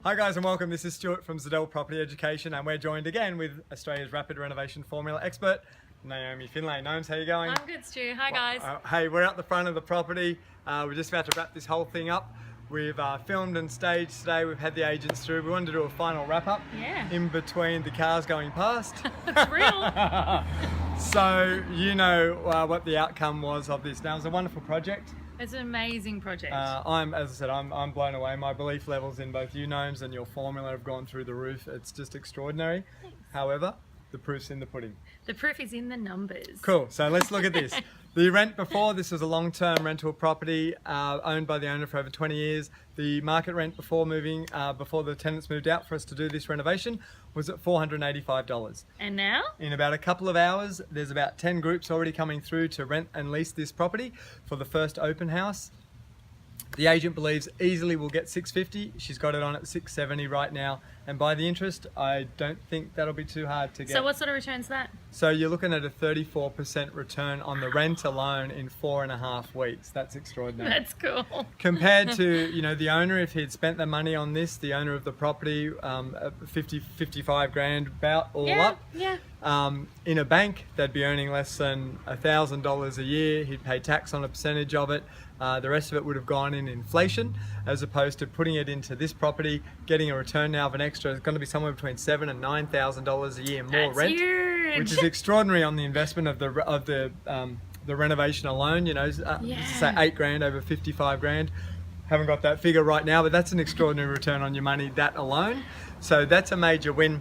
Hi guys and welcome, this is Stuart from Zadel Property Education and we're joined again with Australia's Rapid Renovation Formula expert, Naomi Finlay. Gnomes, how you going? I'm good, Stu. Hi guys. Hey, we're at the front of the property. We're just about to wrap this whole thing up. We've filmed and staged today, we've had the agents through. We wanted to do a final wrap up in between the cars going past. It's real. So you know what the outcome was of this. Now it was a wonderful project. It's an amazing project. As I said, I'm blown away. My belief levels in both you gnomes and your formula have gone through the roof. It's just extraordinary. Thanks. However, the proof's in the pudding. The proof is in the numbers. Cool, so let's look at this. The rent before, this was a long-term rental property owned by the owner for over 20 years. The market rent before moving, before the tenants moved out for us to do this renovation was at $485. And now? In about a couple of hours, there's about 10 groups already coming through to rent and lease this property for the first open house. The agent believes easily we'll get $650. She's got it on at $670 right now. And by the interest, I don't think that'll be too hard to get. So what sort of return's that? So you're looking at a 34% return on the rent alone in 4.5 weeks. That's extraordinary. That's cool. Compared to, you know, the owner, if he'd spent the money on this, the owner of the property, 55 grand about all up. Yeah. In a bank, they'd be earning less than $1,000 a year. He'd pay tax on a percentage of it. The rest of it would have gone in inflation, as opposed to putting it into this property, getting a return now of an extra. It's going to be somewhere between $7,000 and $9,000 a year more That's rent, huge. which is extraordinary on the investment of the renovation alone. You know, say 8 grand over 55 grand. Haven't got that figure right now, but that's an extraordinary return on your money, that alone. So that's a major win.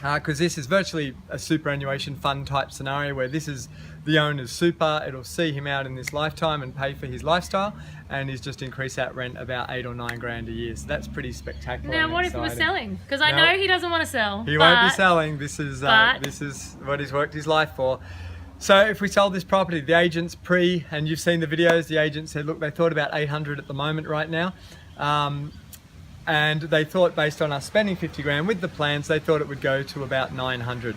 Because this is virtually a superannuation fund type scenario where this is the owner's super, it'll see him out in this lifetime and pay for his lifestyle, and he's just increased that rent about 8 or 9 grand a year. So that's pretty spectacular. Now what if it was selling? Because I know he doesn't want to sell. He won't be selling. This is what he's worked his life for. So if we sold this property, the agents and you've seen the videos, the agent said, look, they thought about 800 at the moment right now. And they thought, based on us spending 50 grand with the plans, they thought it would go to about 900.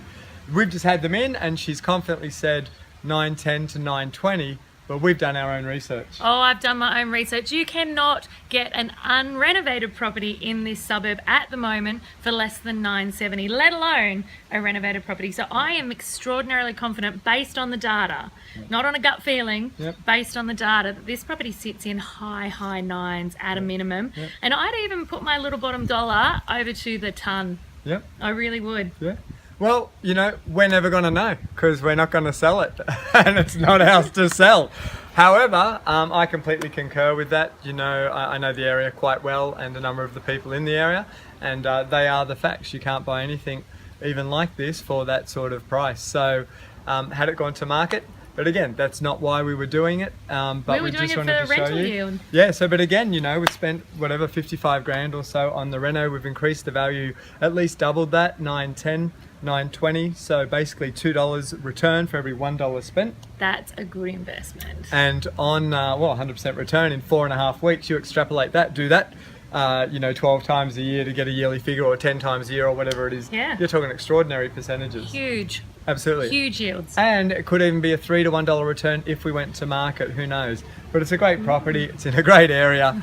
We've just had them in and she's confidently said 910 to 920, but we've done our own research. Oh, I've done my own research. You cannot get an unrenovated property in this suburb at the moment for less than 970, let alone a renovated property. So I am extraordinarily confident, based on the data, not on a gut feeling, based on the data, that this property sits in high nines at a minimum. And I'd even put my little bottom dollar over to the ton. I really would. Well, you know, we're never going to know because we're not going to sell it and it's not ours to sell. However, I completely concur with that. You know, I know the area quite well and a number of the people in the area, and they are the facts. You can't buy anything even like this for that sort of price. So had it gone to market, but again, that's not why we were doing it. But we just wanted to show you. Yield. Yeah, so but again, you know, we spent whatever 55 grand or so on the reno. We've increased the value, at least doubled that, 910. 920, so basically $2 return for every $1 spent. That's a good investment. And on 100% return in 4.5 weeks, you extrapolate that, do that, you know, 12 times a year to get a yearly figure, or 10 times a year, or whatever it is. You're talking extraordinary percentages. Huge. Absolutely. Huge yields. And it could even be a $3 to $1 return if we went to market, who knows. But it's a great property, it's in a great area,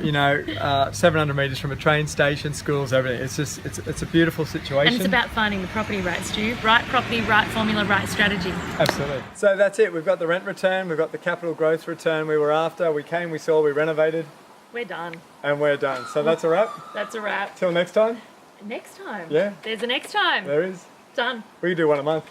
you know, 700 metres from a train station, schools, everything. It's just, it's a beautiful situation. And it's about finding the property right, Stu. Right property, right formula, right strategy. Absolutely. So that's it. We've got the rent return, we've got the capital growth return we were after. We came, we saw, we renovated. We're done. And we're done. So that's a wrap. That's a wrap. Till next time. Next time. Yeah. There's a next time. There is. Done. We can do one a month.